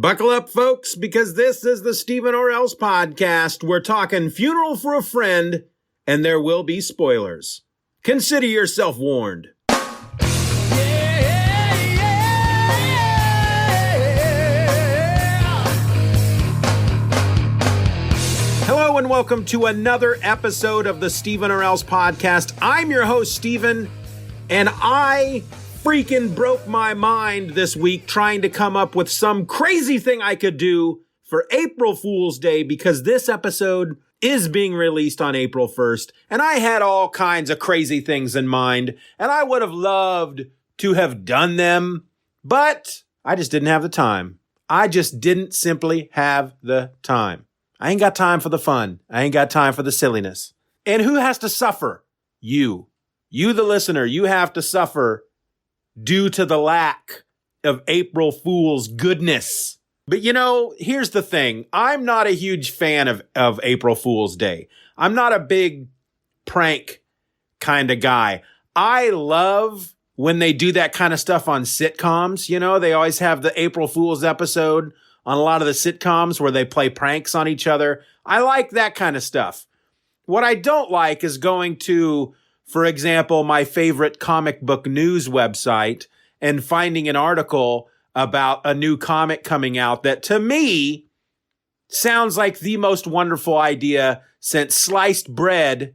Buckle up, folks, because this is the Steeven Orr podcast. We're talking Funeral for a Friend, and there will be spoilers. Consider yourself warned. Hello and welcome to another episode of the Steeven Orr podcast. I'm your host, Steeven, and I freaking broke my mind this week trying to come up with some crazy thing I could do for April Fool's Day because this episode is being released on April 1st, and I had all kinds of crazy things in mind, and I would have loved to have done them, but I just didn't have the time. I just didn't simply have the time. I ain't got time for the fun. I ain't got time for the silliness. And who has to suffer? You. You, the listener, you have to suffer due to the lack of April Fool's goodness. But you know, here's the thing. I'm not a huge fan of April Fool's Day. I'm not a big prank kind of guy. I love when they do that kind of stuff on sitcoms. You know, they always have the April Fool's episode on a lot of the sitcoms where they play pranks on each other. I like that kind of stuff. What I don't like is going to, for example, my favorite comic book news website and finding an article about a new comic coming out that to me sounds like the most wonderful idea since sliced bread,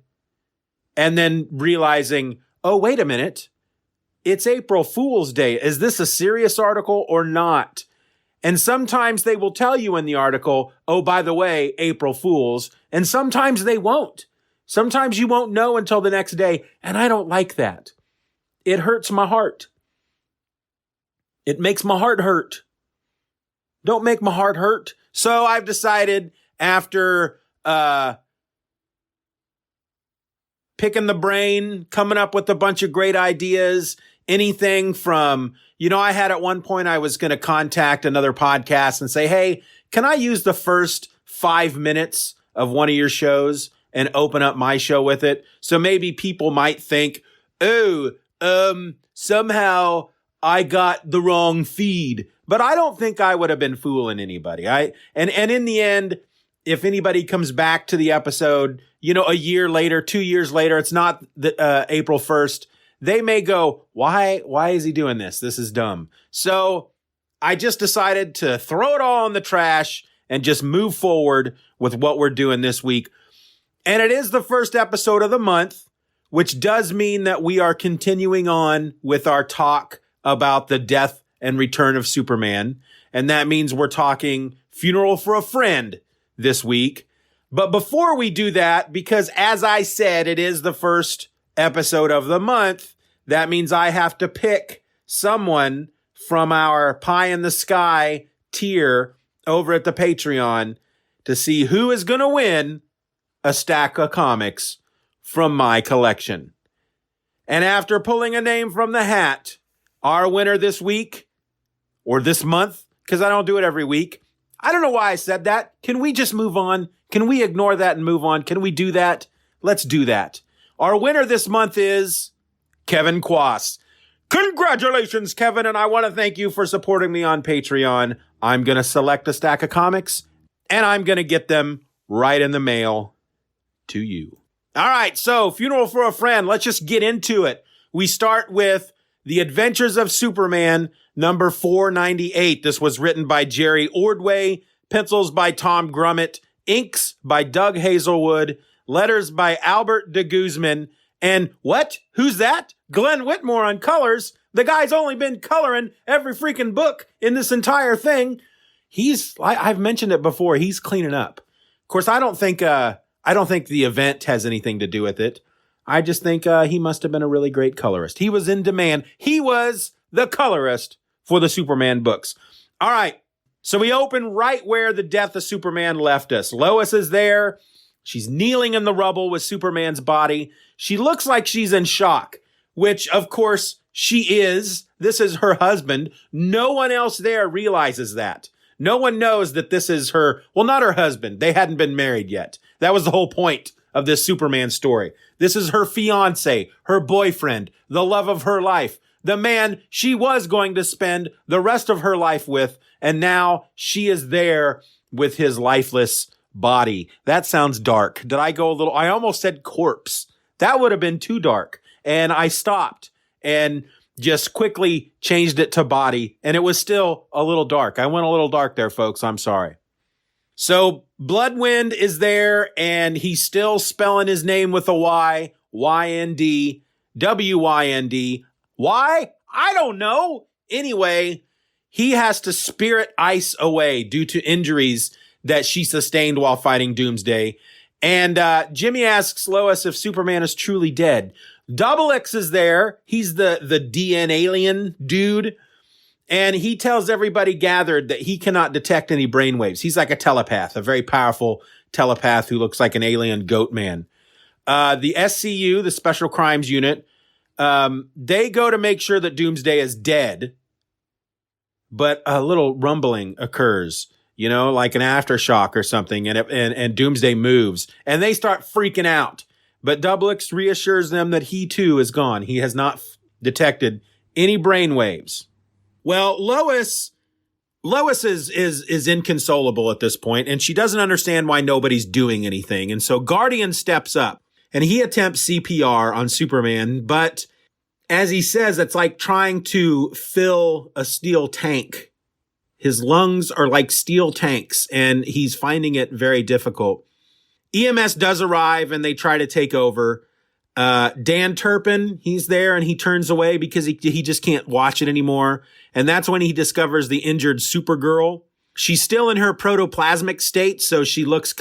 and then realizing, oh, wait a minute, it's April Fool's Day. Is this a serious article or not? And sometimes they will tell you in the article, oh, by the way, April Fools, and sometimes they won't. Sometimes you won't know until the next day, and I don't like that. It hurts my heart. It makes my heart hurt. Don't make my heart hurt. So I've decided after picking the brain, coming up with a bunch of great ideas, anything from, I had at one point I was going to contact another podcast and say, hey, can I use the first 5 minutes of one of your shows and open up my show with it? So maybe people might think, somehow I got the wrong feed. But I don't think I would have been fooling anybody. And in the end, if anybody comes back to the episode, a year later, 2 years later, it's not the, April 1st, they may go, why is he doing this? This is dumb. So I just decided to throw it all in the trash and just move forward with what we're doing this week. And it is the first episode of the month, which does mean that we are continuing on with our talk about the death and return of Superman. And that means we're talking Funeral for a Friend this week. But before we do that, because as I said, it is the first episode of the month, that means I have to pick someone from our pie in the sky tier over at the Patreon to see who is going to win a stack of comics from my collection. And after pulling a name from the hat, our winner this week, or this month, because I don't do it every week. I don't know why I said that. Can we just move on? Can we ignore that and move on? Can we do that? Let's do that. Our winner this month is Kevin Quass. Congratulations, Kevin, and I want to thank you for supporting me on Patreon. I'm going to select a stack of comics, and I'm going to get them right in the mail to you. All right, so Funeral for a Friend. Let's just get into it. We start with The Adventures of Superman, number 498. This was written by Jerry Ordway, pencils by Tom Grummett, inks by Doug Hazelwood, letters by Albert de Guzman, and what? Who's that? Glenn Whitmore on colors. The guy's only been coloring every freaking book in this entire thing. I've mentioned it before, he's cleaning up. Of course, I don't think the event has anything to do with it. I just think he must have been a really great colorist. He was in demand. He was the colorist for the Superman books. All right. So we open right where the death of Superman left us. Lois is there. She's kneeling in the rubble with Superman's body. She looks like she's in shock, which, of course, she is. This is her husband. No one else there realizes that. No one knows that this is not her husband. They hadn't been married yet. That was the whole point of this Superman story. This is her fiance, her boyfriend, the love of her life. the man she was going to spend the rest of her life with, and now she is there with his lifeless body. That sounds dark. Did I go a little? I almost said corpse. That would have been too dark. And I stopped and just quickly changed it to body, and it was still a little dark. I went a little dark there, folks. I'm sorry. So Bloodwind is there, and he's still spelling his name with a Y, Y-N-D, W-Y-N-D. Why? I don't know. Anyway, he has to spirit Ice away due to injuries that she sustained while fighting Doomsday. And Jimmy asks Lois if Superman is truly dead. Double X is there. He's the DN alien dude. And he tells everybody gathered that he cannot detect any brainwaves. He's like a telepath, a very powerful telepath who looks like an alien goat man. The SCU, the Special Crimes Unit, they go to make sure that Doomsday is dead. But a little rumbling occurs, like an aftershock or something. And Doomsday moves. And they start freaking out. But Double X reassures them that he too is gone. He has not detected any brainwaves. Well, Lois is inconsolable at this point, and she doesn't understand why nobody's doing anything. And so Guardian steps up, and he attempts CPR on Superman. But as he says, it's like trying to fill a steel tank. His lungs are like steel tanks, and he's finding it very difficult. EMS does arrive and they try to take over. Dan Turpin, he's there and he turns away because he just can't watch it anymore. And that's when he discovers the injured Supergirl. She's still in her protoplasmic state, so she looks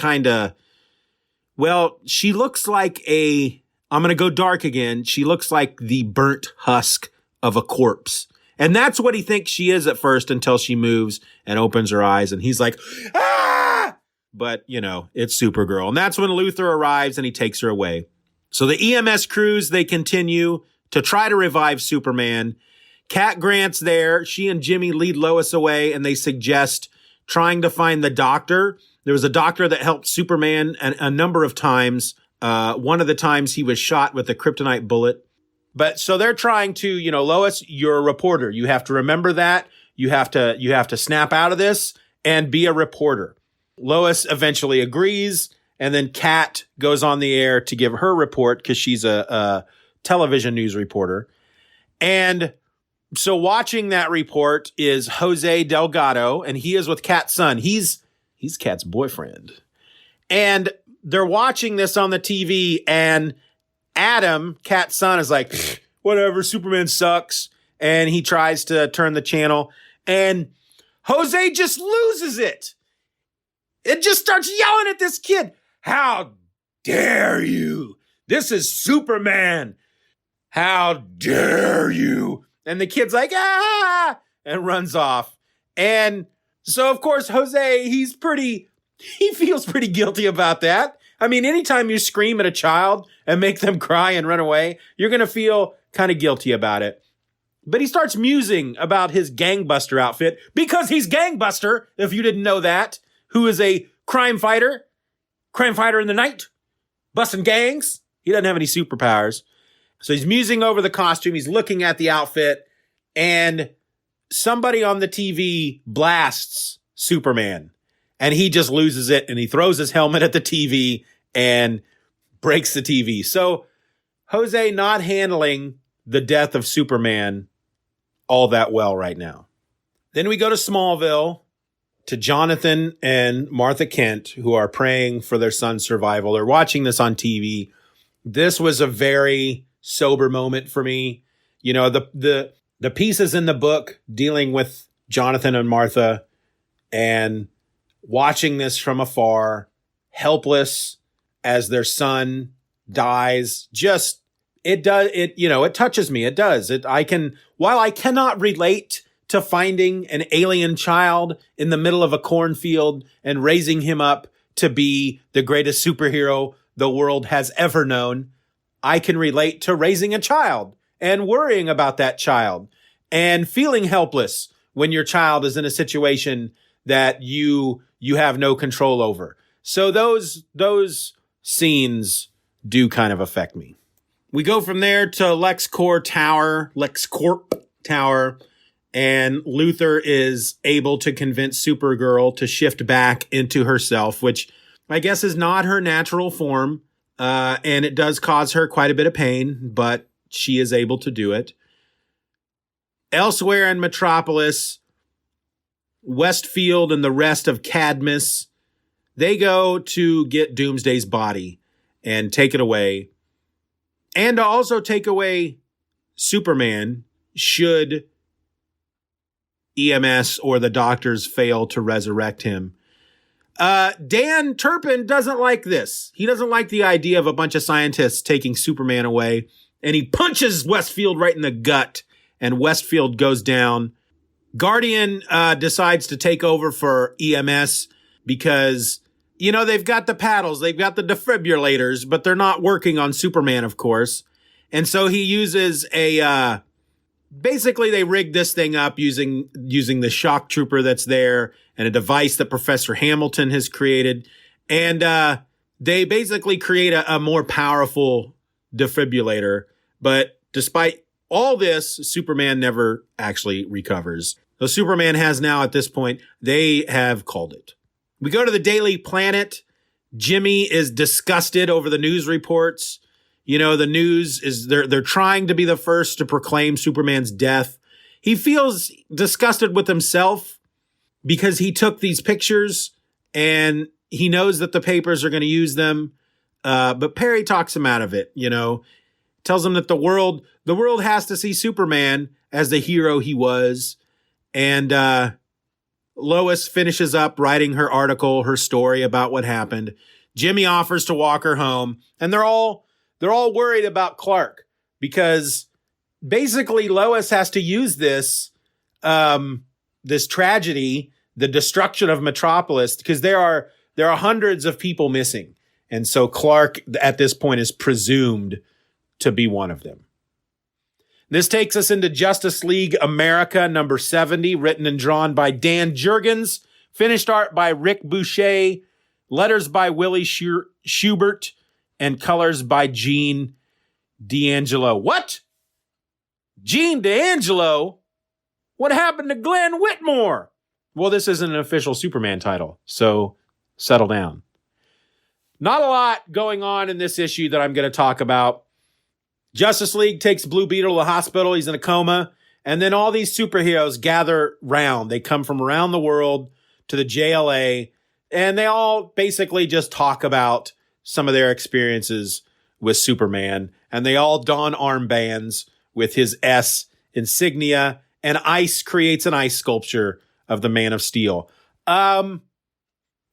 she looks like I'm going to go dark again. She looks like the burnt husk of a corpse. And that's what he thinks she is at first until she moves and opens her eyes and he's like, ah! But, it's Supergirl. And that's when Luthor arrives and he takes her away. So the EMS crews, they continue to try to revive Superman. Cat Grant's there. She and Jimmy lead Lois away and they suggest trying to find the doctor. There was a doctor that helped Superman a number of times. One of the times he was shot with a kryptonite bullet. But so they're trying to, Lois, you're a reporter. You have to remember that. You have to snap out of this and be a reporter. Lois eventually agrees, and then Kat goes on the air to give her report because she's a television news reporter. And so watching that report is Jose Delgado, and he is with Kat's son. He's Kat's boyfriend. And they're watching this on the TV, and Adam, Kat's son, is like, whatever, Superman sucks. And he tries to turn the channel, and Jose just loses it. It just starts yelling at this kid. How dare you? This is Superman. How dare you? And the kid's like, ah, and runs off. And so, of course, Jose, he feels pretty guilty about that. I mean, anytime you scream at a child and make them cry and run away, you're going to feel kind of guilty about it. But he starts musing about his gangbuster outfit because he's Gangbuster, if you didn't know that. Who is a crime fighter in the night, busting gangs. He doesn't have any superpowers. So he's musing over the costume. He's looking at the outfit, and somebody on the TV blasts Superman, and he just loses it, and he throws his helmet at the TV and breaks the TV. So Jose not handling the death of Superman all that well right now. Then we go to Smallville, to Jonathan and Martha Kent, who are praying for their son's survival. They're watching this on TV. This was a very sober moment for me. The pieces in the book dealing with Jonathan and Martha and watching this from afar, helpless as their son dies, it touches me. It does. While I cannot relate to finding an alien child in the middle of a cornfield and raising him up to be the greatest superhero the world has ever known, I can relate to raising a child and worrying about that child and feeling helpless when your child is in a situation that you have no control over. So those scenes do kind of affect me. We go from there to LexCorp Tower, and Luthor is able to convince Supergirl to shift back into herself, which I guess is not her natural form, and it does cause her quite a bit of pain, but she is able to do it. Elsewhere in Metropolis, Westfield and the rest of Cadmus, they go to get Doomsday's body and take it away. And to also take away Superman should EMS or the doctors fail to resurrect him. Dan Turpin doesn't like this. He doesn't like the idea of a bunch of scientists taking Superman away. And he punches Westfield right in the gut. And Westfield goes down. Guardian decides to take over for EMS because, they've got the paddles, they've got the defibrillators, but they're not working on Superman, of course. And so he uses basically they rigged this thing up using the shock trooper that's there and a device that Professor Hamilton has created. And they basically create a more powerful defibrillator. But despite all this, Superman never actually recovers. So Superman has now, at this point, they have called it. We go to the Daily Planet. Jimmy is disgusted over the news reports. The news is they're trying to be the first to proclaim Superman's death. He feels disgusted with himself because he took these pictures and he knows that the papers are going to use them. But Perry talks him out of it, tells him that the world has to see Superman as the hero he was. And Lois finishes up writing her article, her story about what happened. Jimmy offers to walk her home, and they're all worried about Clark because basically Lois has to use this tragedy, the destruction of Metropolis, because there are hundreds of people missing. And so Clark at this point is presumed to be one of them. This takes us into Justice League America number 70, written and drawn by Dan Jurgens, finished art by Rick Boucher, letters by Willie Schubert, and colors by Gene D'Angelo. What? Gene D'Angelo? What happened to Glenn Whitmore? Well, this isn't an official Superman title, so settle down. Not a lot going on in this issue that I'm going to talk about. Justice League takes Blue Beetle to the hospital. He's in a coma. And then all these superheroes gather round. They come from around the world to the JLA. And they all basically just talk about some of their experiences with Superman. And they all don armbands with his S insignia. And Ice creates an ice sculpture of the Man of Steel. I'm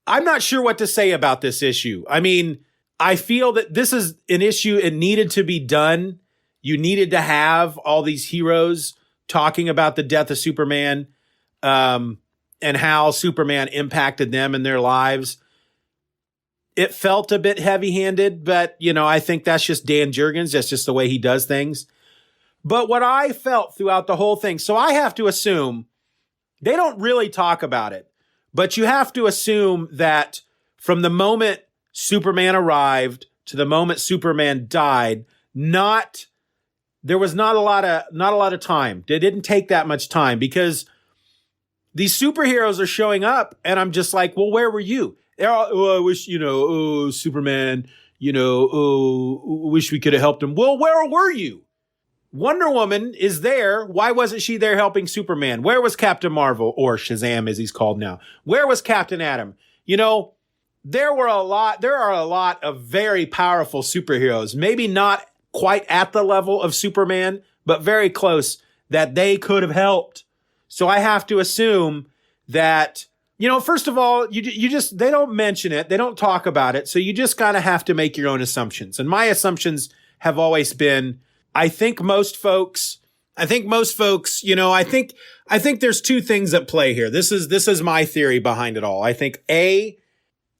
not sure what to say about this issue. I mean, I feel that this is an issue. It needed to be done. You needed to have all these heroes talking about the death of Superman, and how Superman impacted them in their lives. It felt a bit heavy-handed, but, I think that's just Dan Jurgens. That's just the way he does things. But what I felt throughout the whole thing, so I have to assume they don't really talk about it, but you have to assume that from the moment Superman arrived to the moment Superman died, there was not a lot of time. It didn't take that much time because these superheroes are showing up and I'm just like, well, where were you? They're all, I wish, Superman, wish we could have helped him. Well, where were you? Wonder Woman is there. Why wasn't she there helping Superman? Where was Captain Marvel, or Shazam as he's called now? Where was Captain Atom? There are a lot of very powerful superheroes, maybe not quite at the level of Superman, but very close, that they could have helped. So I have to assume that, first of all, they don't mention it. They don't talk about it. So you just kind of have to make your own assumptions. And my assumptions have always been, I think most folks, I think there's two things at play here. This is my theory behind it all. I think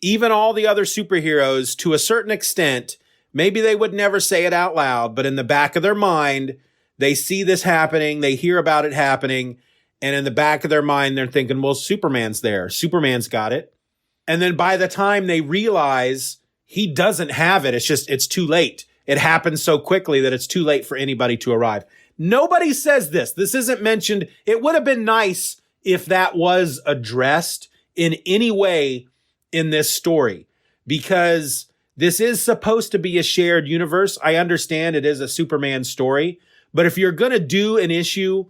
even all the other superheroes, to a certain extent, maybe they would never say it out loud, but in the back of their mind, they see this happening, they hear about it happening, and in the back of their mind, they're thinking, well, Superman's there. Superman's got it. And then by the time they realize he doesn't have it, it's too late. it happens so quickly that it's too late for anybody to arrive. Nobody says this. This isn't mentioned. It would have been nice if that was addressed in any way in this story, because this is supposed to be a shared universe. I understand it is a Superman story, but if you're going to do an issue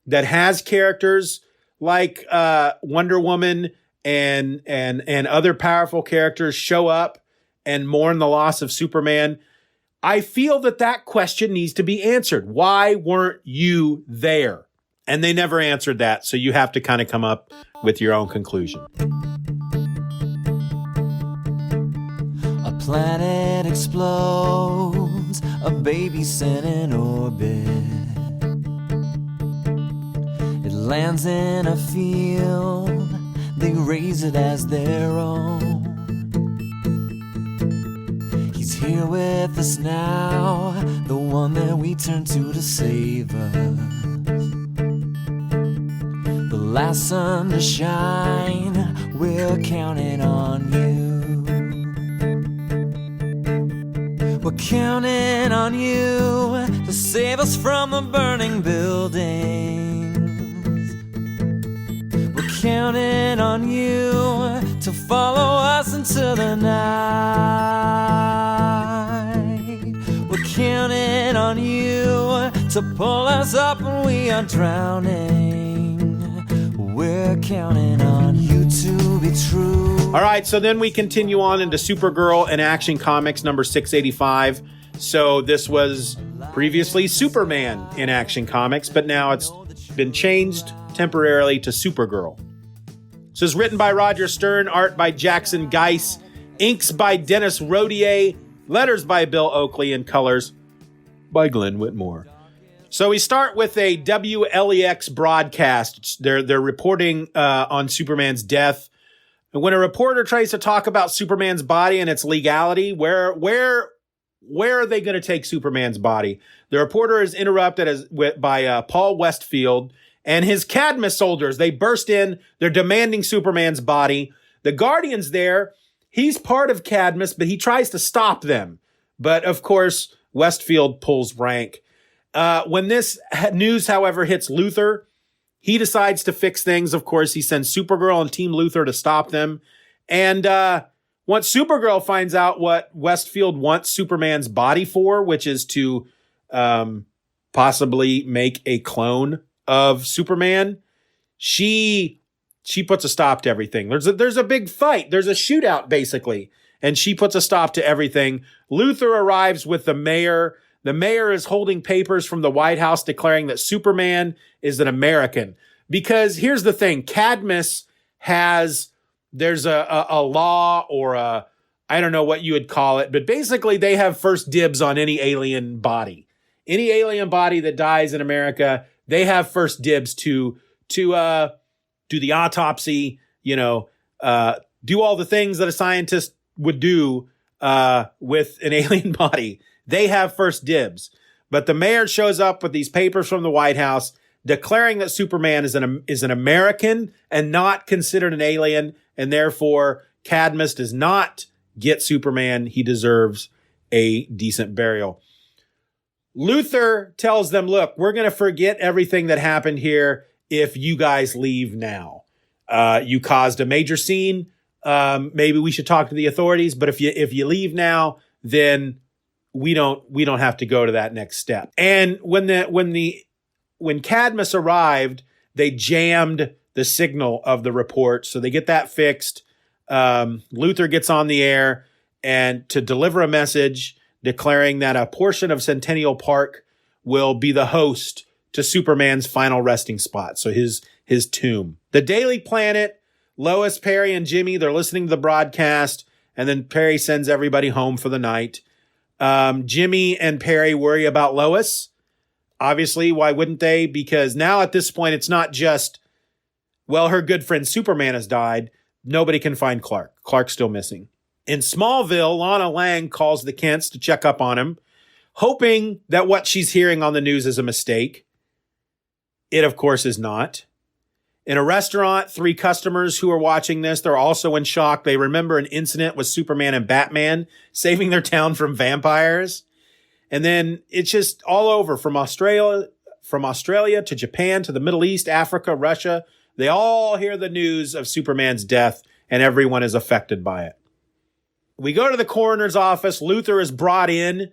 that has characters like Wonder Woman and other powerful characters show up and mourn the loss of Superman, I feel that question needs to be answered. Why weren't you there? And they never answered that, so you have to kind of come up with your own conclusion. A planet explodes, a baby sent in orbit. It lands in a field, they raise it as their own. He's here with us now, the one that we turn to save us. The last sun to shine, we're counting on you. We're counting on you to save us from the burning buildings. We're counting on you to follow us into the night. We're counting on you to pull us up when we are drowning. We're counting on you to be true. All right, so then we continue on into Supergirl and Action Comics number 685. So this was previously Superman in Action Comics, but now it's been changed temporarily to Supergirl. This is written by Roger Stern, art by Jackson Geiss, inks by Dennis Rodier, letters by Bill Oakley, and colors by Glenn Whitmore. So we start with a WLEX broadcast. They're reporting on Superman's death. And when a reporter tries to talk about Superman's body and its legality, where are they going to take Superman's body? The reporter is interrupted by Paul Westfield and his Cadmus soldiers. They burst in. They're demanding Superman's body. The Guardian's there. He's part of Cadmus, but he tries to stop them. But, of course, Westfield pulls rank. When this news, however, hits Luthor, he decides to fix things. Of course, he sends Supergirl and Team Luthor to stop them. And once Supergirl finds out what Westfield wants Superman's body for, which is to possibly make a clone of Superman, she puts a stop to everything. There's a big fight. There's a shootout, basically. And she puts a stop to everything. Luthor arrives with the mayor. The mayor is holding papers from the White House declaring that Superman is an American. Because here's the thing, Cadmus there's a law or I don't know what you would call it, but basically they have first dibs on any alien body. Any alien body that dies in America, they have first dibs to do the autopsy, do all the things that a scientist would do with an alien body. They have first dibs. But the mayor shows up with these papers from the White House declaring that Superman is an American and not considered an alien, and therefore Cadmus does not get Superman. He deserves a decent burial. Luthor tells them, look, we're going to forget everything that happened here if you guys leave now. You caused a major scene. Maybe we should talk to the authorities, but if you leave now, then we don't have to go to that next step. And when Cadmus arrived, they jammed the signal of the report. So they get that fixed. Luthor gets on the air and to deliver a message declaring that a portion of Centennial Park will be the host to Superman's final resting spot. So his tomb. The Daily Planet, Lois, Perry, and Jimmy, they're listening to the broadcast. And then Perry sends everybody home for the night. Jimmy and Perry worry about Lois. Obviously, why wouldn't they? Because now at this point, it's not just, well, her good friend Superman has died. Nobody can find Clark. Clark's still missing. In Smallville, Lana Lang calls the Kents to check up on him, hoping that what she's hearing on the news is a mistake. It, of course, is not. In a restaurant, 3 customers who are watching this, they're also in shock. They remember an incident with Superman and Batman saving their town from vampires. And then it's just all over from Australia to Japan to the Middle East, Africa, Russia. They all hear the news of Superman's death, and everyone is affected by it. We go to the coroner's office. Luthor is brought in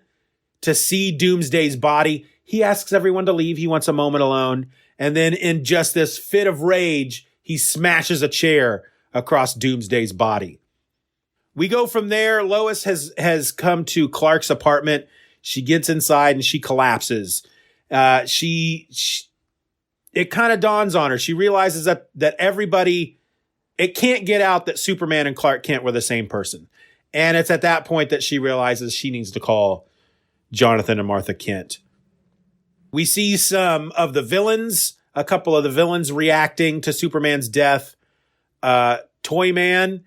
to see Doomsday's body. He asks everyone to leave. He wants a moment alone. And then in just this fit of rage, he smashes a chair across Doomsday's body. We go from there. Lois has come to Clark's apartment. She gets inside and she collapses. It kind of dawns on her. She realizes that everybody, it can't get out that Superman and Clark Kent were the same person. And it's at that point that she realizes she needs to call Jonathan and Martha Kent. We see some of the villains, a couple of the villains reacting to Superman's death. Toyman,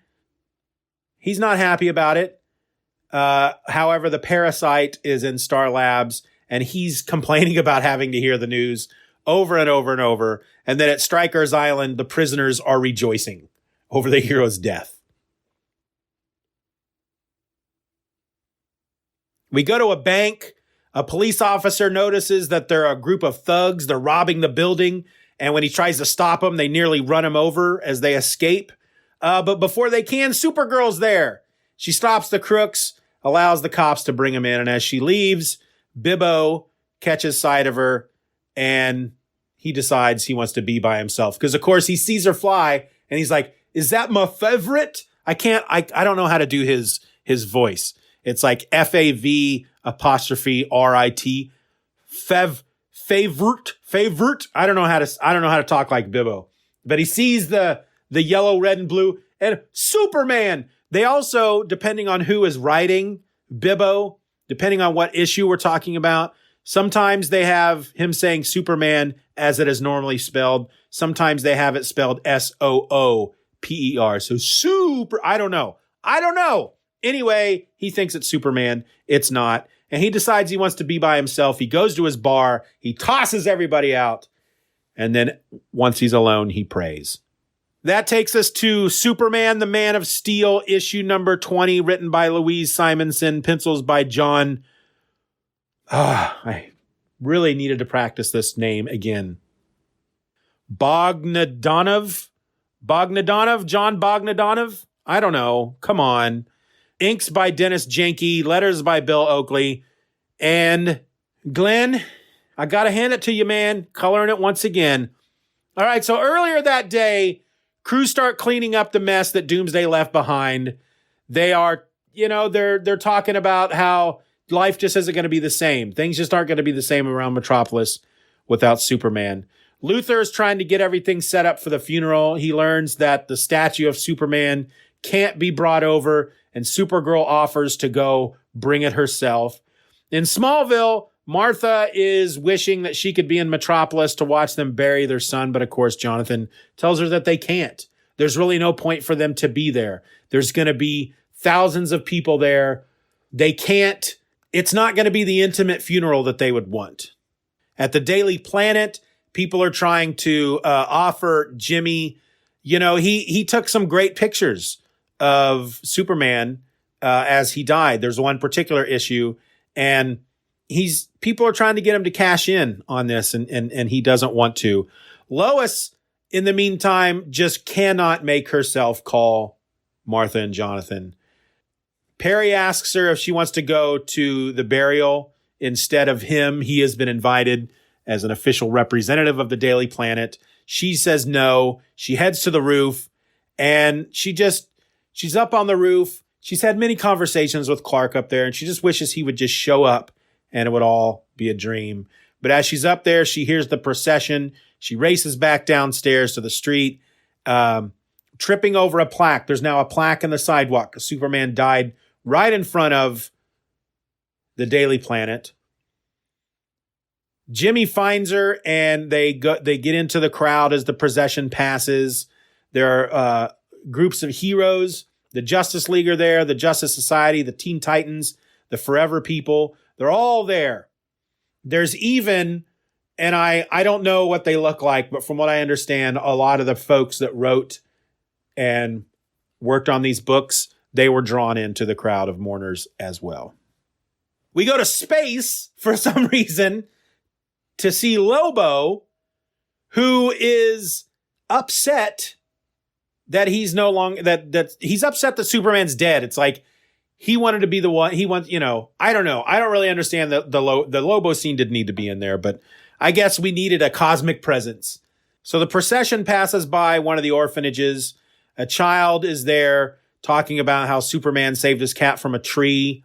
he's not happy about it. However, the Parasite is in Star Labs, and he's complaining about having to hear the news over and over and over. And then at Stryker's Island, the prisoners are rejoicing over the hero's death. We go to a bank. A police officer notices that there are a group of thugs. They're robbing the building. And when he tries to stop them, they nearly run him over as they escape. But before they can, Supergirl's there. She stops the crooks, allows the cops to bring him in. And as she leaves, Bibbo catches sight of her, and he decides he wants to be by himself. Because, of course, he sees her fly, and he's like, is that my favorite? I don't know how to do his voice. It's like FAV apostrophe RIT. Favorite. I don't know how to talk like Bibbo. But he sees the yellow, red, and blue, and Superman. They also, depending on who is writing Bibbo, depending on what issue we're talking about, sometimes they have him saying Superman as it is normally spelled. Sometimes they have it spelled SOOPER. So super, I don't know. Anyway, he thinks it's Superman. It's not. And he decides he wants to be by himself. He goes to his bar. He tosses everybody out. And then once he's alone, he prays. That takes us to Superman, the Man of Steel, issue number 20, written by Louise Simonson, pencils by John. I really needed to practice this name again. Bogdanov? John Bogdanov? I don't know. Come on. Inks by Dennis Janke, letters by Bill Oakley. And Glenn, I got to hand it to you, man. Coloring it once again. All right, so earlier that day, crews start cleaning up the mess that Doomsday left behind. They are, they're talking about how life just isn't going to be the same. Things just aren't going to be the same around Metropolis without Superman. Luthor is trying to get everything set up for the funeral. He learns that the statue of Superman can't be brought over, and Supergirl offers to go bring it herself. In Smallville, Martha is wishing that she could be in Metropolis to watch them bury their son, but of course Jonathan tells her that they can't. There's really no point for them to be there. There's going to be thousands of people there. They can't. It's not going to be the intimate funeral that they would want. At the Daily Planet, people are trying to offer Jimmy, he took some great pictures of Superman as he died. There's one particular issue, and people are trying to get him to cash in on this, and he doesn't want to. Lois, in the meantime, just cannot make herself call Martha and Jonathan. Perry asks her if she wants to go to the burial instead of him. He has been invited as an official representative of the Daily Planet. She says no. She heads to the roof, and she's up on the roof. She's had many conversations with Clark up there, and she just wishes he would just show up and it would all be a dream. But as she's up there, she hears the procession. She races back downstairs to the street, tripping over a plaque. There's now a plaque in the sidewalk. Superman died right in front of the Daily Planet. Jimmy finds her, and they get into the crowd as the procession passes. There are groups of heroes. The Justice League are there, the Justice Society, the Teen Titans, the Forever People. They're all there. There's even, and I don't know what they look like, but from what I understand, a lot of the folks that wrote and worked on these books, they were drawn into the crowd of mourners as well. We go to space for some reason to see Lobo, who is upset that he's no longer, that he's upset that Superman's dead. It's like he wanted to be the one. He wants, I don't know. I don't really understand the Lobo scene didn't need to be in there, but I guess we needed a cosmic presence. So the procession passes by one of the orphanages. A child is there talking about how Superman saved his cat from a tree.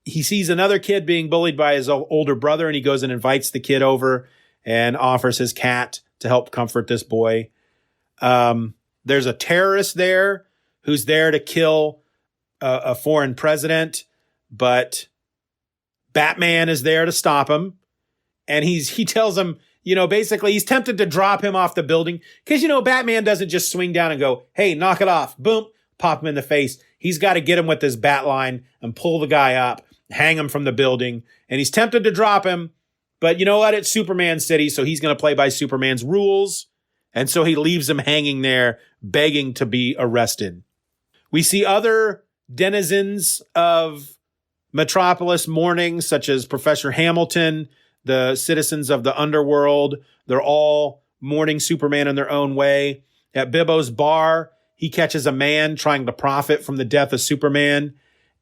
He sees another kid being bullied by his older brother, and he goes and invites the kid over and offers his cat to help comfort this boy. There's a terrorist there who's there to kill a foreign president, but Batman is there to stop him. And he tells him, basically he's tempted to drop him off the building because, Batman doesn't just swing down and go, hey, knock it off. Boom, pop him in the face. He's got to get him with his bat line and pull the guy up, hang him from the building. And he's tempted to drop him. But you know what? It's Superman City, so he's going to play by Superman's rules. And so he leaves him hanging there, begging to be arrested. We see other denizens of Metropolis mourning, such as Professor Hamilton, the citizens of the underworld. They're all mourning Superman in their own way. At Bibbo's bar, he catches a man trying to profit from the death of Superman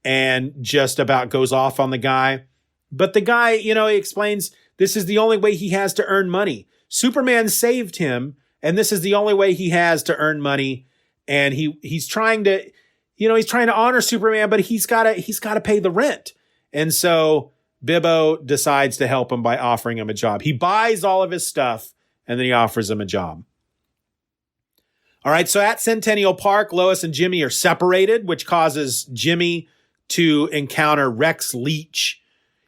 and just about goes off on the guy. But the guy, he explains this is the only way he has to earn money. Superman saved him, and this is the only way he has to earn money. And he's trying to, he's trying to honor Superman, but he's got to pay the rent. And so Bibbo decides to help him by offering him a job. He buys all of his stuff, and then he offers him a job. All right, so at Centennial Park, Lois and Jimmy are separated, which causes Jimmy to encounter Rex Leach.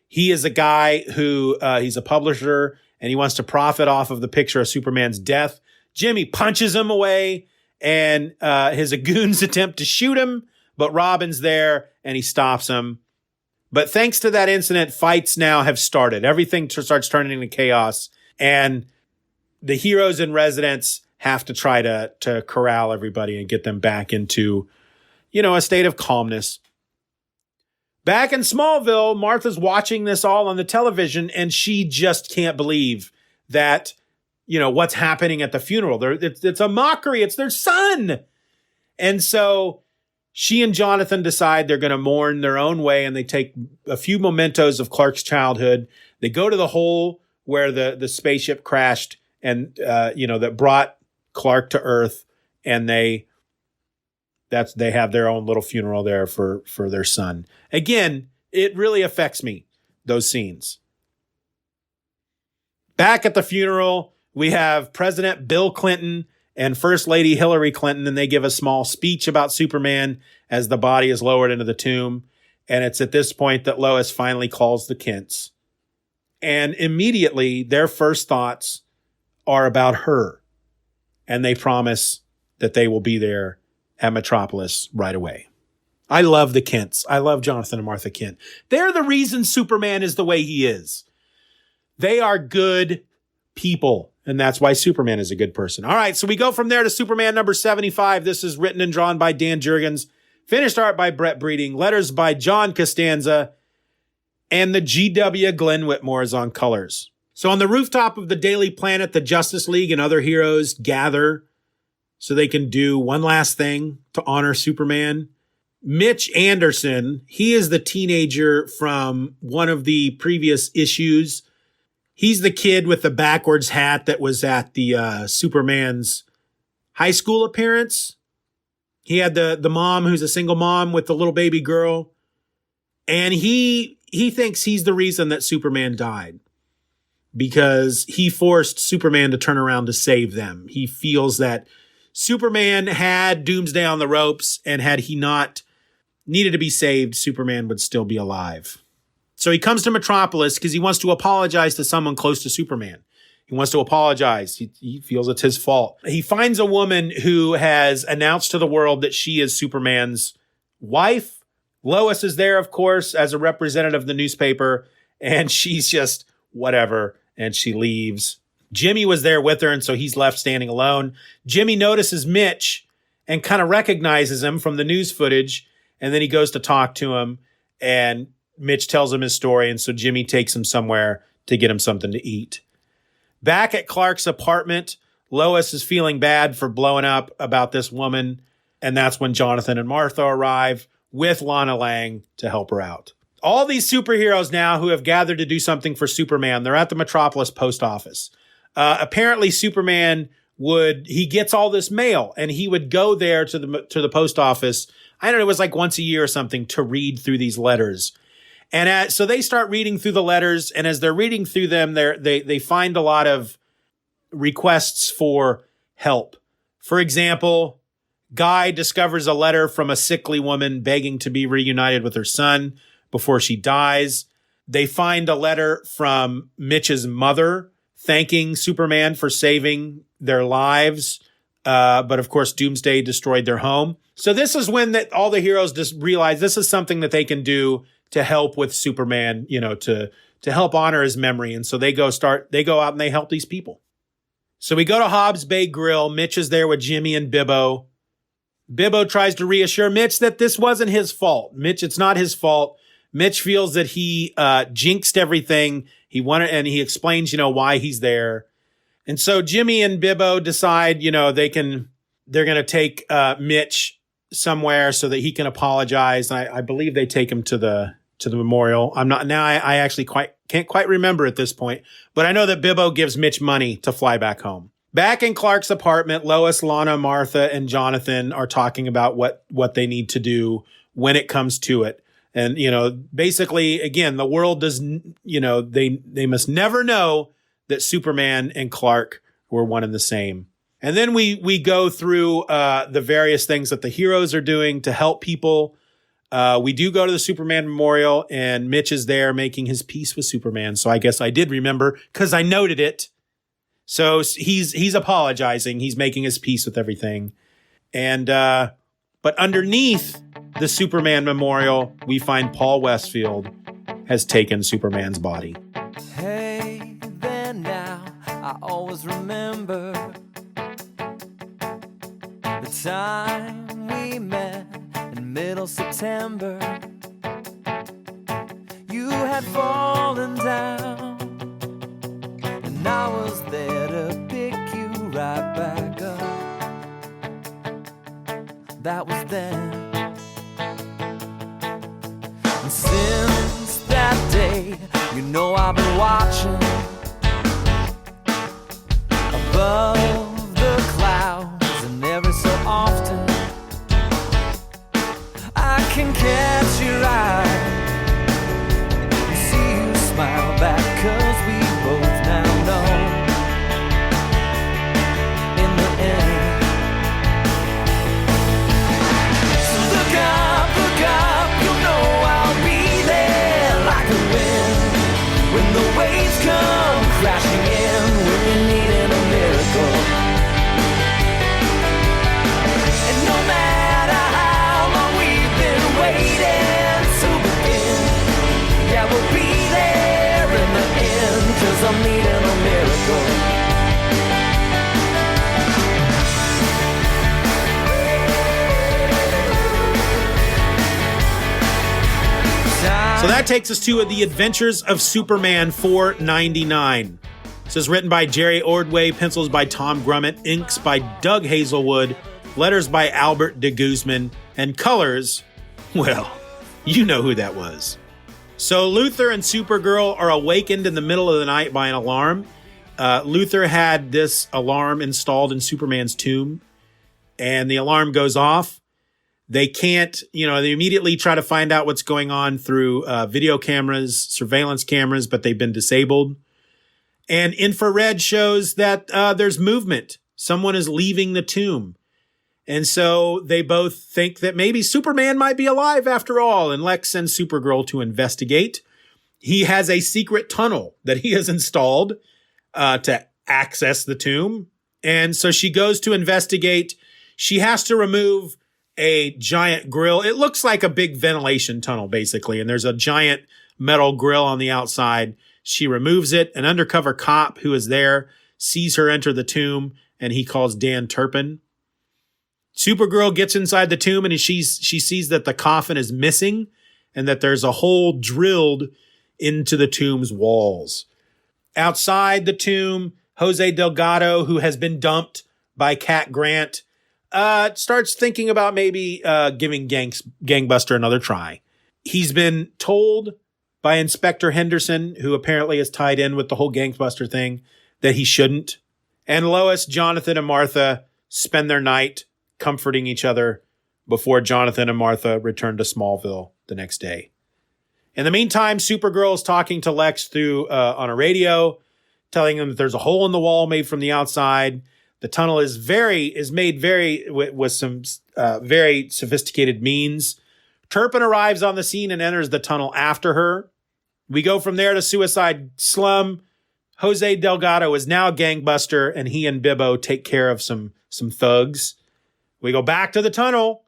He is a guy who, he's a publisher, and he wants to profit off of the picture of Superman's death. Jimmy punches him away, and his goons attempt to shoot him, but Robin's there, and he stops him. But thanks to that incident, fights now have started. Everything starts turning into chaos, and the heroes in residence have to try to corral everybody and get them back into, a state of calmness. Back in Smallville, Martha's watching this all on the television, and she just can't believe that, what's happening at the funeral. It's a mockery. It's their son. And so she and Jonathan decide they're going to mourn their own way, and they take a few mementos of Clark's childhood. They go to the hole where the spaceship crashed and, that brought Clark to Earth, and they have their own little funeral there for their son. Again, it really affects me, those scenes. Back at the funeral, we have President Bill Clinton and First Lady Hillary Clinton, and they give a small speech about Superman as the body is lowered into the tomb. And it's at this point that Lois finally calls the Kents. And immediately, their first thoughts are about her. And they promise that they will be there at Metropolis right away. I love the Kents. I love Jonathan and Martha Kent. They're the reason Superman is the way he is. They are good people, and that's why Superman is a good person. All right, so we go from there to Superman number 75. This is written and drawn by Dan Jurgens, finished art by Brett Breeding, letters by John Costanza, and the GW Glenn Whitmore is on colors. So on the rooftop of the Daily Planet, the Justice League and other heroes gather so they can do one last thing to honor Superman. Mitch Anderson, he is the teenager from one of the previous issues. He's the kid with the backwards hat that was at the Superman's high school appearance. He had the mom who's a single mom with the little baby girl. And he thinks he's the reason that Superman died, because he forced Superman to turn around to save them. He feels that Superman had Doomsday on the ropes, and had he not needed to be saved, Superman would still be alive. So he comes to Metropolis because he wants to apologize to someone close to Superman. He wants to apologize. He feels it's his fault. He finds a woman who has announced to the world that she is Superman's wife. Lois is there, of course, as a representative of the newspaper, and she's just whatever, and she leaves. Jimmy was there with her, and so he's left standing alone. Jimmy notices Mitch and kind of recognizes him from the news footage, and then he goes to talk to him, and Mitch tells him his story, and so Jimmy takes him somewhere to get him something to eat. Back at Clark's apartment, Lois is feeling bad for blowing up about this woman, and that's when Jonathan and Martha arrive with Lana Lang to help her out. All these superheroes now who have gathered to do something for Superman, they're at the Metropolis post office. Apparently Superman he gets all this mail, and he would go there to the post office. I don't know, it was like once a year or something, to read through these letters. And so they start reading through the letters, and as they're reading through them, they find a lot of requests for help. For example, Guy discovers a letter from a sickly woman begging to be reunited with her son before she dies. They find a letter from Mitch's mother thanking Superman for saving their lives. But of course, Doomsday destroyed their home. So this is when all the heroes just realize this is something that they can do to help with Superman, to help honor his memory. And so they go out and they help these people. So we go to Hobbs Bay Grill. Mitch is there with Jimmy and Bibbo. Bibbo tries to reassure Mitch that this wasn't his fault. It's not his fault. Mitch feels that he jinxed everything. And he explains, why he's there. And so Jimmy and Bibbo decide, they're going to take Mitch somewhere so that he can apologize. I believe they take him to the memorial. I actually can't quite remember at this point, but I know that Bibbo gives Mitch money to fly back home. Back in Clark's apartment, Lois, Lana, Martha, and Jonathan are talking about what they need to do when it comes to it. And, basically, again, the world does, they must never know that Superman and Clark were one and the same. And then we go through the various things that the heroes are doing to help people. We do go to the Superman Memorial, and Mitch is there making his peace with Superman. So I guess I did remember because I noted it. So he's apologizing. He's making his peace with everything. And but underneath the Superman Memorial, we find Paul Westfield has taken Superman's body. Hey there now, I always remember the time we met in middle September. You had fallen down, and I was there to pick you right back up. That was then. And since that day, I've been watching above the clouds, and every so often I can catch your eye and see you smile back, 'cause we both now know in the end. So look up, you'll know I'll be there like the wind when the waves come crashing in, when you're needing a miracle. And no matter how long we've been waiting to begin, yeah, we'll be there in the end, 'cause I'm needing a miracle. So that takes us to The Adventures of Superman 499. This is written by Jerry Ordway, pencils by Tom Grummett, inks by Doug Hazelwood, letters by Albert de Guzman, and colors, well, you know who that was. So Luthor and Supergirl are awakened in the middle of the night by an alarm. Luthor had this alarm installed in Superman's tomb, and the alarm goes off. They can't, they immediately try to find out what's going on through video cameras, surveillance cameras, but they've been disabled. And infrared shows that there's movement. Someone is leaving the tomb. And so they both think that maybe Superman might be alive after all, and Lex sends Supergirl to investigate. He has a secret tunnel that he has installed to access the tomb. And so she goes to investigate. She has to remove a giant grill. It looks like a big ventilation tunnel, basically. And there's a giant metal grill on the outside. She removes it. An undercover cop who is there sees her enter the tomb, and he calls Dan Turpin. Supergirl gets inside the tomb, and she sees that the coffin is missing. and that there's a hole drilled into the tomb's walls. Outside the tomb, Jose Delgado, who has been dumped by Cat Grant, starts thinking about maybe giving Gangbuster another try. He's been told by Inspector Henderson, who apparently is tied in with the whole Gangbuster thing, that he shouldn't. And Lois, Jonathan, and Martha spend their night comforting each other before Jonathan and Martha return to Smallville the next day. In the meantime, Supergirl is talking to Lex through on a radio, telling him that there's a hole in the wall made from the outside. The tunnel is made with some very sophisticated means. Turpin arrives on the scene and enters the tunnel after her. We go from there to Suicide Slum. Jose Delgado is now Gangbuster, and he and Bibbo take care of some thugs. We go back to the tunnel.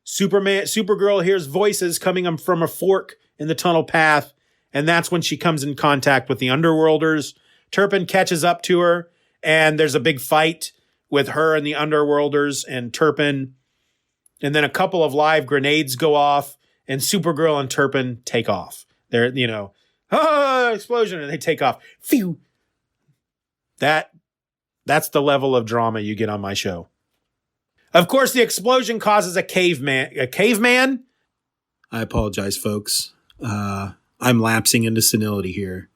Supergirl hears voices coming from a fork in the tunnel path, and that's when she comes in contact with the Underworlders. Turpin catches up to her, and there's a big fight with her and the Underworlders and Turpin. And then a couple of live grenades go off, and Supergirl and Turpin take off. They're, explosion, and they take off. Phew. That's the level of drama you get on my show. Of course, the explosion causes a caveman. A caveman? I apologize, folks. I'm lapsing into senility here.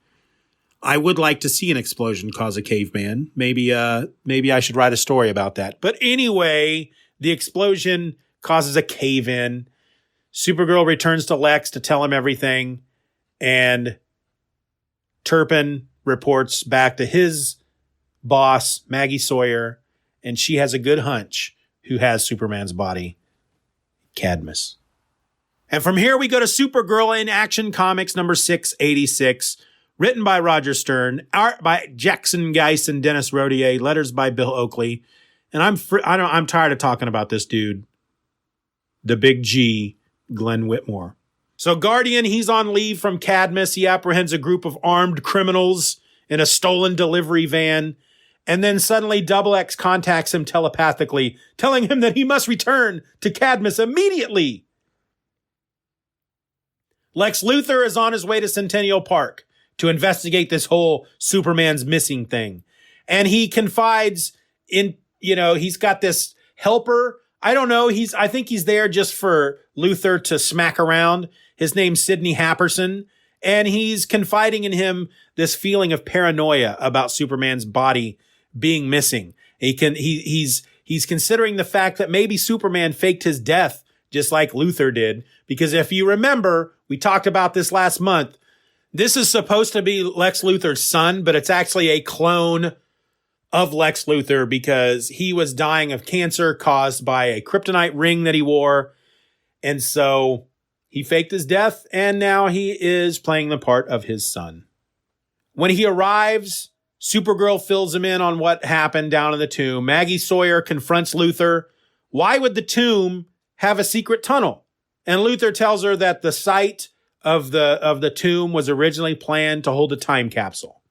I would like to see an explosion cause a caveman. Maybe I should write a story about that. But anyway, the explosion causes a cave-in. Supergirl returns to Lex to tell him everything. And Turpin reports back to his boss, Maggie Sawyer, and she has a good hunch who has Superman's body. Cadmus. And from here we go to Supergirl in Action Comics number 686, written by Roger Stern, art by Jackson Geiss and Dennis Rodier, letters by Bill Oakley. And I'm tired of talking about this dude. The big G, Glenn Whitmore. So Guardian, he's on leave from Cadmus. He apprehends a group of armed criminals in a stolen delivery van. And then suddenly Double X contacts him telepathically, telling him that he must return to Cadmus immediately. Lex Luthor is on his way to Centennial Park to investigate this whole Superman's missing thing. And he confides in, he's got this helper. I don't know. I think he's there just for Luthor to smack around. His name's Sidney Happerson. And he's confiding in him this feeling of paranoia about Superman's body being missing. He's considering the fact that maybe Superman faked his death just like Luthor did. Because if you remember, we talked about this last month. This is supposed to be Lex Luthor's son, but it's actually a clone of Lex Luthor because he was dying of cancer caused by a kryptonite ring that he wore. And so he faked his death, and now he is playing the part of his son. When he arrives, Supergirl fills him in on what happened down in the tomb. Maggie Sawyer confronts Luthor. Why would the tomb have a secret tunnel? And Luthor tells her that the site of the tomb was originally planned to hold a time capsule.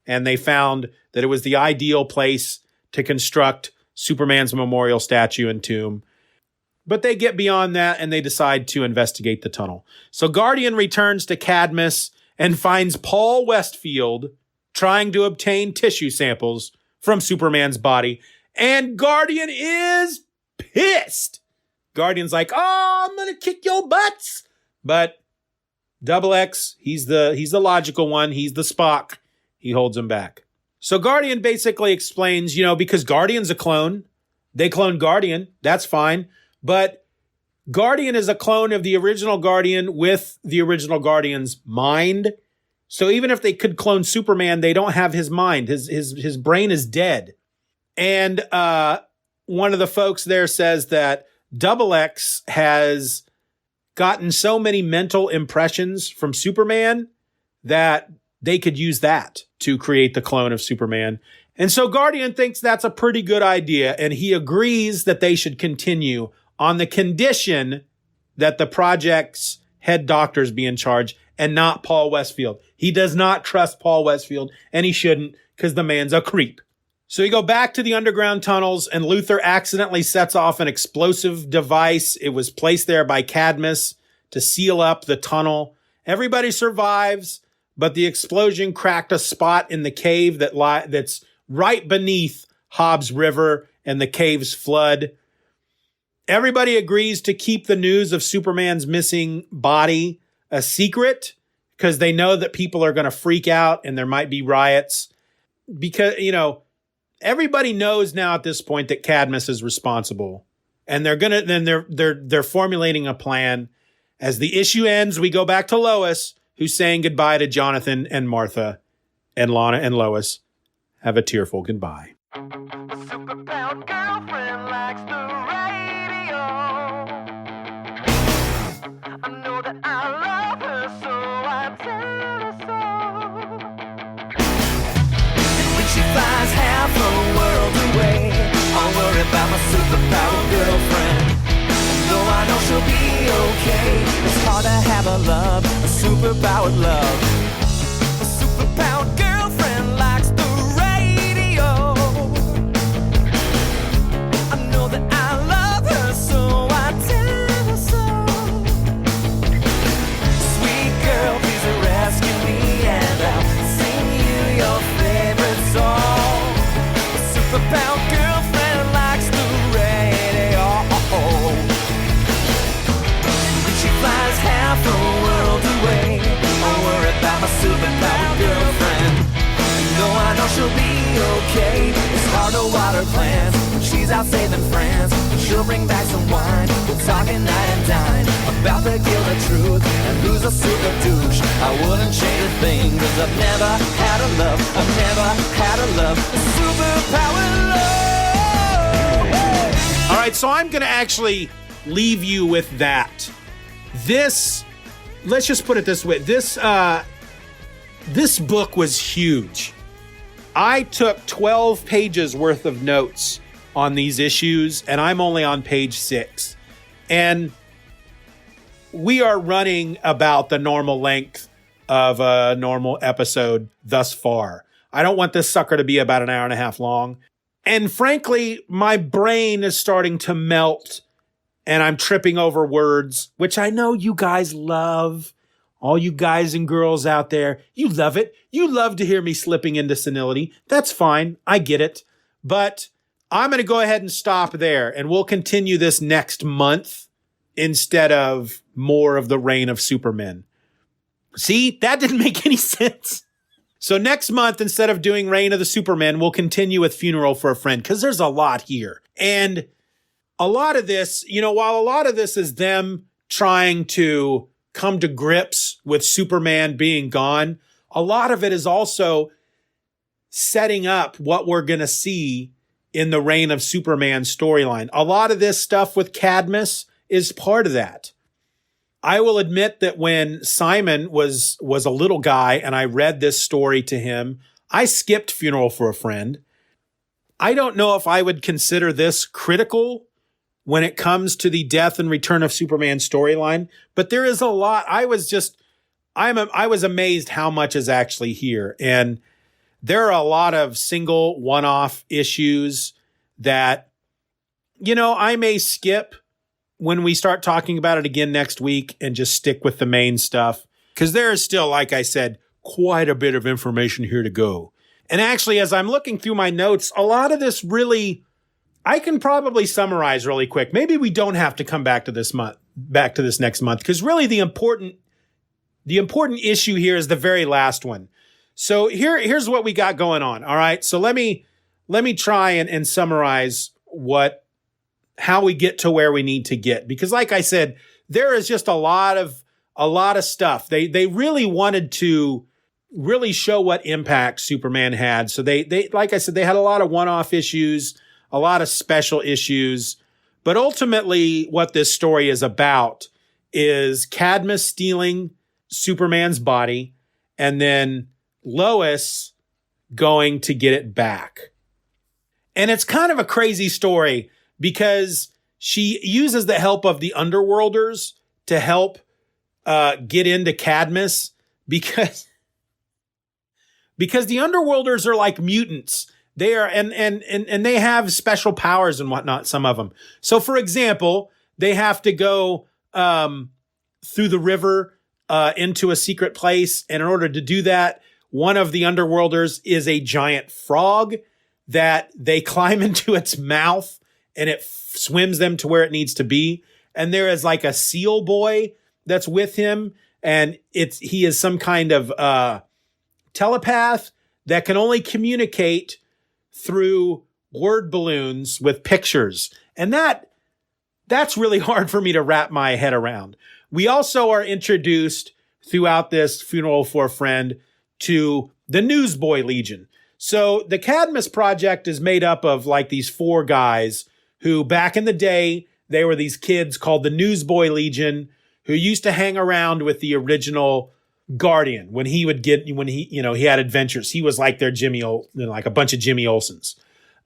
And they found that it was the ideal place to construct Superman's memorial statue and tomb. But they get beyond that and they decide to investigate the tunnel. So Guardian returns to Cadmus and finds Paul Westfield trying to obtain tissue samples from Superman's body. And Guardian is pissed. Guardian's like, oh, I'm going to kick your butts. But Double X, he's the logical one. He's the Spock. He holds him back. So Guardian basically explains, because Guardian's a clone. They cloned Guardian. That's fine. But Guardian is a clone of the original Guardian with the original Guardian's mind. So even if they could clone Superman, they don't have his mind. His brain is dead. And one of the folks there says that Double X has gotten so many mental impressions from Superman that they could use that to create the clone of Superman. And so Guardian thinks that's a pretty good idea, and he agrees that they should continue on the condition that the project's head doctors be in charge and not Paul Westfield. He does not trust Paul Westfield, and he shouldn't because the man's a creep. So we go back to the underground tunnels, and Luthor accidentally sets off an explosive device. It was placed there by Cadmus to seal up the tunnel. Everybody survives, but the explosion cracked a spot in the cave that's right beneath Hobbs River, and the cave's flood. Everybody agrees to keep the news of Superman's missing body a secret because they know that people are going to freak out and there might be riots. Because, everybody knows now at this point that Cadmus is responsible. And they're formulating a plan. As the issue ends, we go back to Lois, who's saying goodbye to Jonathan and Martha, and Lana and Lois have a tearful goodbye. A superpowered girlfriend likes the radio. I know that I love her, so I tell her so. And when she flies half the world away, I'll worry about my superpowered girlfriend. Though I know she'll be okay, it's hard to have a love, a superpowered love. A superpowered girlfriend likes the radio. I know that I love her, so I tell her so. Sweet girl, please rescue me and I'll sing you your favorite song. A superpowered girlfriend likes the radio. When she flies half the world away, I'll worry about my superpowered girlfriend. Though I know she'll be okay, it's hard to water plants when she's out saving friends. She'll bring back some wine, we'll talk at night and dine about the guilt of truth and who's a super douche. I wouldn't change a thing, cause I've never had a love, I've never had a love, a superpowered love. All right, so I'm going to actually leave you with that. Let's just put it this way. This book was huge. I took 12 pages worth of notes on these issues, and I'm only on page 6. And we are running about the normal length of a normal episode thus far. I don't want this sucker to be about an hour and a half long. And frankly, my brain is starting to melt, and I'm tripping over words, which I know you guys love. All you guys and girls out there, you love it. You love to hear me slipping into senility. That's fine. I get it. But I'm going to go ahead and stop there, and we'll continue this next month instead of more of the Reign of Supermen. See, that didn't make any sense. So next month, instead of doing Reign of the Supermen, we'll continue with Funeral for a Friend, because there's a lot here. And a lot of this, while a lot of this is them trying to come to grips with Superman being gone, a lot of it is also setting up what we're going to see in the Reign of Superman storyline. A lot of this stuff with Cadmus is part of that. I will admit that when Simon was a little guy and I read this story to him, I skipped Funeral for a Friend. I don't know if I would consider this critical when it comes to the death and return of Superman storyline, but there is a lot. I was amazed how much is actually here. And there are a lot of single one-off issues that, I may skip when we start talking about it again next week and just stick with the main stuff. Because there is still, like I said, quite a bit of information here to go. And actually, as I'm looking through my notes, a lot of this really, I can probably summarize really quick. Maybe we don't have to come back to this next month, because really the important issue here is the very last one. So here's what we got going on. All right. So let me try and summarize how we get to where we need to get, because like I said, there is just a lot of stuff. They really wanted to really show what impact Superman had. So they like I said, they had a lot of one-off issues, a lot of special issues, but ultimately what this story is about is Cadmus stealing Superman's body and then Lois going to get it back. And it's kind of a crazy story because she uses the help of the Underworlders to help get into Cadmus because the Underworlders are like mutants. They are, and they have special powers and whatnot, some of them. So for example, they have to go through the river into a secret place. And in order to do that, one of the underworlders is a giant frog that they climb into its mouth and it swims them to where it needs to be. And there is like a seal boy that's with him. And he is some kind of telepath that can only communicate through word balloons with pictures. And that's really hard for me to wrap my head around. We also are introduced throughout this Funeral for a Friend to the Newsboy Legion. So the Cadmus Project is made up of like these 4 guys who back in the day, they were these kids called the Newsboy Legion who used to hang around with the original Guardian when he had adventures. He was like their like a bunch of Jimmy Olsens.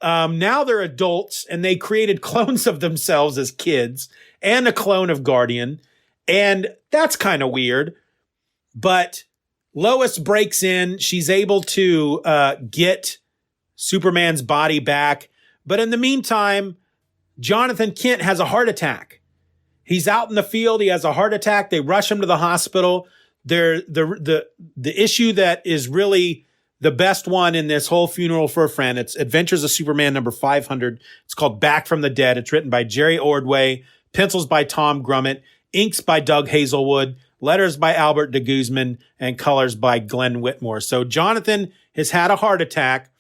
Now they're adults and they created clones of themselves as kids and a clone of Guardian. And that's kind of weird. But Lois breaks in. She's able to get Superman's body back. But in the meantime, Jonathan Kent has a heart attack. He's out in the field. He has a heart attack. They rush him to the hospital. The issue that is really the best one in this whole Funeral for a Friend, it's Adventures of Superman number 500. It's called Back from the Dead. It's written by Jerry Ordway, pencils by Tom Grummett, inks by Doug Hazelwood, letters by Albert de Guzman, and colors by Glenn Whitmore. So Jonathan has had a heart attack.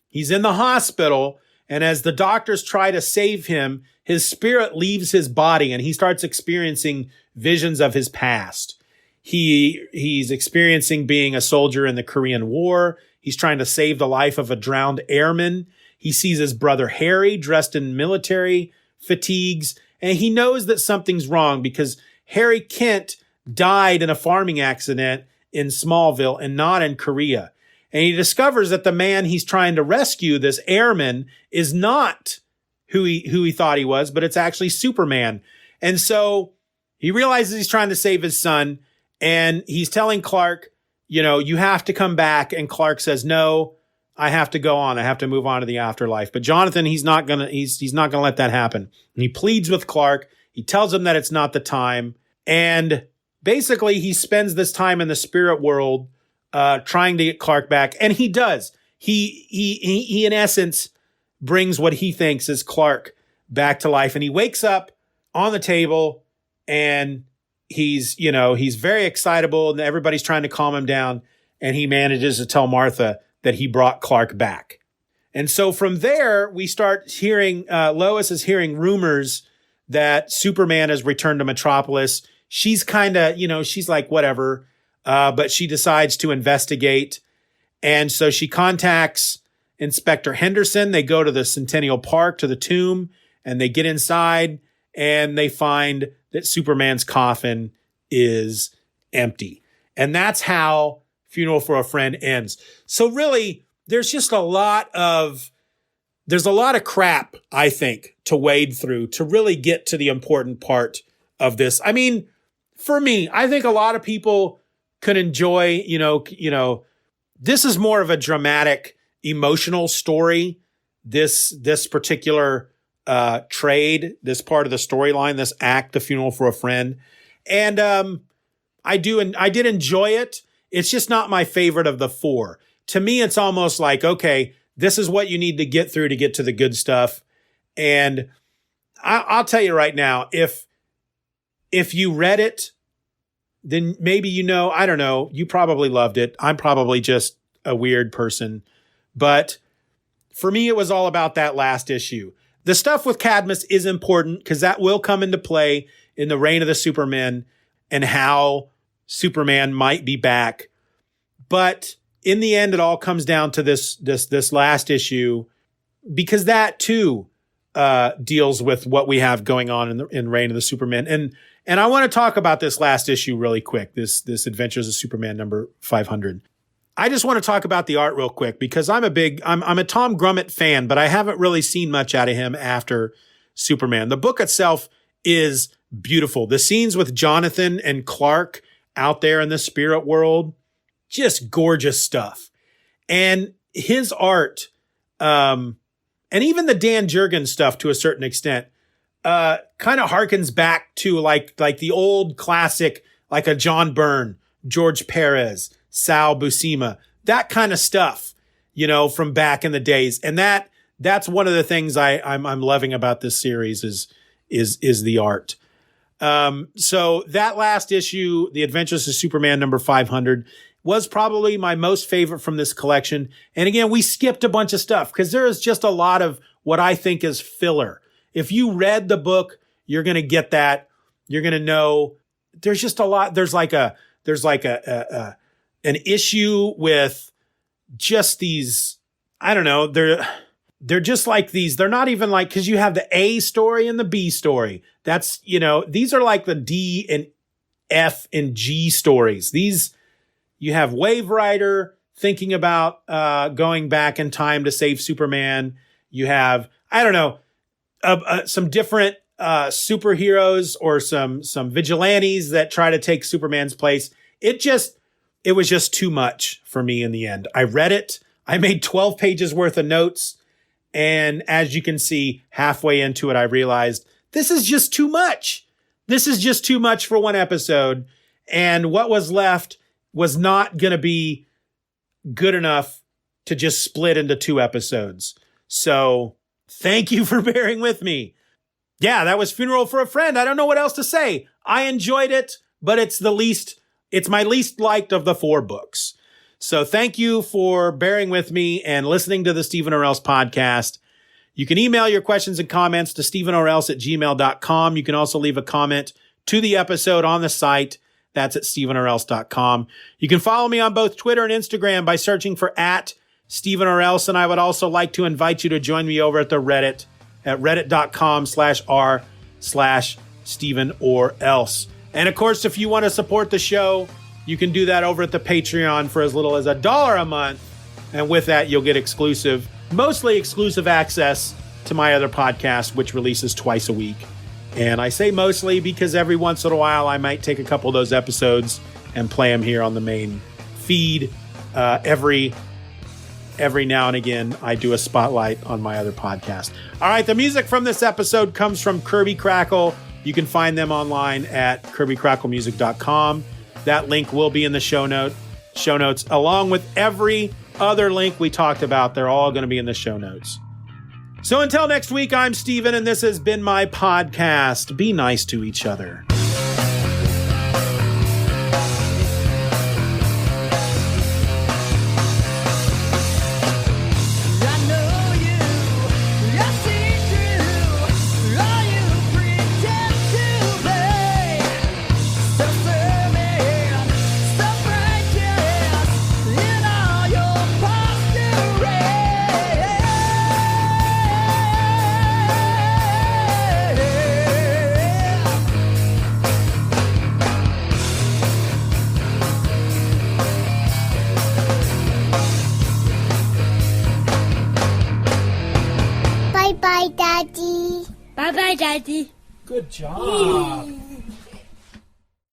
He's in the hospital, and as the doctors try to save him, his spirit leaves his body, and he starts experiencing visions of his past. He's experiencing being a soldier in the Korean War. He's trying to save the life of a drowned airman. He sees his brother Harry dressed in military fatigues, and he knows that something's wrong because Harry Kent died in a farming accident in Smallville and not in Korea. And he discovers that the man he's trying to rescue, this airman, is not who he thought he was, but it's actually Superman. And so he realizes he's trying to save his son, and he's telling Clark, you have to come back. And Clark says, no, I have to go on. I have to move on to the afterlife. But Jonathan, he's not gonna let that happen. And he pleads with Clark. He tells him that it's not the time. And basically he spends this time in the spirit world, trying to get Clark back. And he does. He in essence brings what he thinks is Clark back to life. And he wakes up on the table and he's very excitable and everybody's trying to calm him down. And he manages to tell Martha that he brought Clark back. And so from there, we start hearing, Lois is hearing rumors that Superman has returned to Metropolis. She's kind of, she's like, whatever. But she decides to investigate. And so she contacts Inspector Henderson. They go to the Centennial Park, to the tomb, and they get inside and they find that Superman's coffin is empty. And that's how Funeral for a Friend ends. So really, there's a lot of crap, I think, to wade through to really get to the important part of this. I mean, for me, I think a lot of people could enjoy, this is more of a dramatic, emotional story. This particular trade, this part of the storyline, this act, The Funeral for a Friend. And I did enjoy it. It's just not my favorite of the 4. To me, it's almost like, okay, this is what you need to get through to get to the good stuff. And I'll tell you right now, if you read it, then maybe I don't know, you probably loved it. I'm probably just a weird person. But for me, it was all about that last issue. The stuff with Cadmus is important because that will come into play in the Reign of the Supermen and how Superman might be back. But in the end, it all comes down to this last issue, because that too deals with what we have going on in Reign of the Supermen. And I want to talk about this last issue really quick, this Adventures of Superman number 500. I just want to talk about the art real quick because I'm a Tom Grummett fan, but I haven't really seen much out of him after Superman. The book itself is beautiful. The scenes with Jonathan and Clark out there in the spirit world, just gorgeous stuff. And his art, and even the Dan Jurgens stuff to a certain extent, kind of harkens back to like the old classic, like a John Byrne, George Perez, Sal Buscema, that kind of stuff, you know, from back in the days. And that's one of the things I'm loving about this series is the art. So that last issue, The Adventures of Superman number 500, was probably my most favorite from this collection. And again, we skipped a bunch of stuff because there is just a lot of what I think is filler. If you read the book, you're going to get that. You're going to know there's just a lot. There's like an issue with just these, I don't know, they're just like these. They're not even like, because you have the A story and the B story. That's, you know, these are like the D and F and G stories. These, you have Wave Rider thinking about going back in time to save Superman. You have, I don't know, some different superheroes or some vigilantes that try to take Superman's place. It was just too much for me in the end. I read it. I made 12 pages worth of notes. And as you can see, halfway into it, I realized this is just too much. This is just too much for one episode. And what was left was not going to be good enough to just split into 2 episodes. So thank you for bearing with me. Yeah, that was Funeral for a Friend. I don't know what else to say. I enjoyed it, but it's my least liked of the 4 books. So thank you for bearing with me and listening to the Steeven Orr podcast. You can email your questions and comments to stevenorelse@gmail.com. You can also leave a comment to the episode on the site. That's at stevenorelse.com. You can follow me on both Twitter and Instagram by searching for @SteevenOrelse. And I would also like to invite you to join me over at the Reddit at reddit.com/r/SteevenOrelse. And of course, if you want to support the show, you can do that over at the Patreon for as little as $1 a month. And with that, you'll get mostly exclusive access to my other podcast, which releases twice a week. And I say mostly because every once in a while, I might take a couple of those episodes and play them here on the main feed. Every now and again, I do a spotlight on my other podcast. All right, the music from this episode comes from Kirby Crackle. You can find them online at kirbycracklemusic.com. That link will be in the show notes, along with every other link we talked about. They're all going to be in the show notes. So until next week, I'm Steeven, and this has been my podcast. Be nice to each other. Bye-bye, Daddy. Bye-bye, Daddy. Good job.